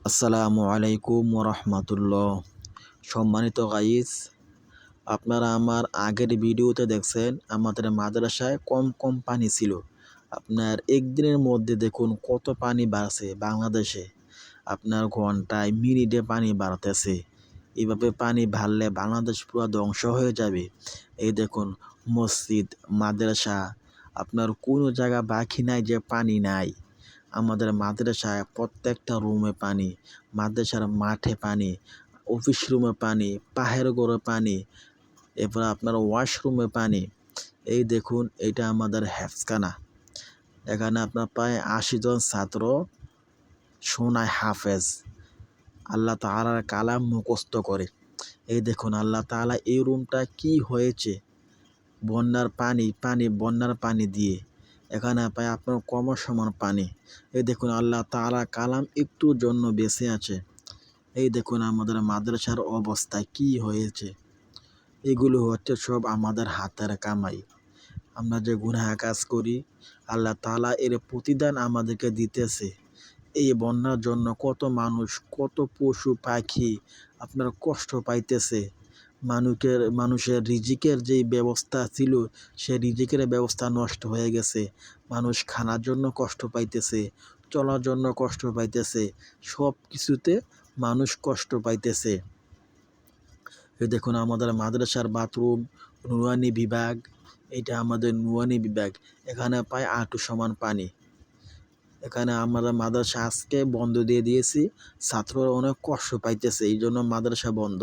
আসসালামু আলাইকুম রহমতুল্লাহ। সম্মানিত গাইস, আপনারা আমার আগের ভিডিওতে দেখছেন আমাদের মাদ্রাসায় কম কম পানি ছিল। আপনার একদিনের মধ্যে দেখুন কত পানি বাড়ছে বাংলাদেশে। আপনার ঘন্টায় মিনিটে পানি বাড়তেছে। এভাবে পানি বাড়লে বাংলাদেশ পুরো ধ্বংস হয়ে যাবে। এই দেখুন, মসজিদ, মাদ্রাসা, আপনার কোনো জায়গা বাকি নাই যে পানি নাই। আমাদের মাদ্রাসায় প্রত্যেকটা রুমে পানি, মাদ্রাসার মাঠে পানি, অফিস রুমে পানি, পাহের ঘরে পানি, এরপর আপনার ওয়াশরুমে পানি। এই দেখুন, এটা আমাদের হেফজখানা। এখানে আপনার প্রায় ৮০ জন ছাত্র সোনায় হাফেজ, আল্লাহ তাআলার কালাম মুখস্থ করে। এই দেখুন আল্লাহ তাআলা এই রুমটা কি হয়েছে বন্যার পানি দিয়ে। এখানে পায় আপনার সমান পানি। এই দেখুন আল্লাহ তাআলা কালাম একটুর জন্য বেঁচে আছে। এই দেখুন আমাদের মাদ্রাসার অবস্থা কি হয়েছে। এগুলো হচ্ছে সব আমাদের হাতের কামাই। আমরা যে গুনাহ কাজ করি, আল্লাহ তাআলা এর প্রতিদান আমাদেরকে দিতেছে। এই বন্যার জন্য কত মানুষ, কত পশু পাখি আপনার কষ্ট পাইতেছে। মানুষের রিজিকের যেই ব্যবস্থা ছিল, সে রিজিকের ব্যবস্থা নষ্ট হয়ে গেছে। মানুষ খানার জন্য কষ্ট পাইতেছে, চলার জন্য কষ্ট পাইতেছে, সব কিছুতে মানুষ কষ্ট পাইতেছে। এই দেখুন আমাদের মাদ্রাসার বাথরুম, নুরানি বিভাগ, এটা আমাদের নুরানি বিভাগ। এখানে প্রায় হাঁটু সমান পানি। এখানে আমরা মাদ্রাসা আজকে বন্ধ দিয়ে দিয়েছি। ছাত্ররা অনেক কষ্ট পাইতেছে, এই জন্য মাদ্রাসা বন্ধ।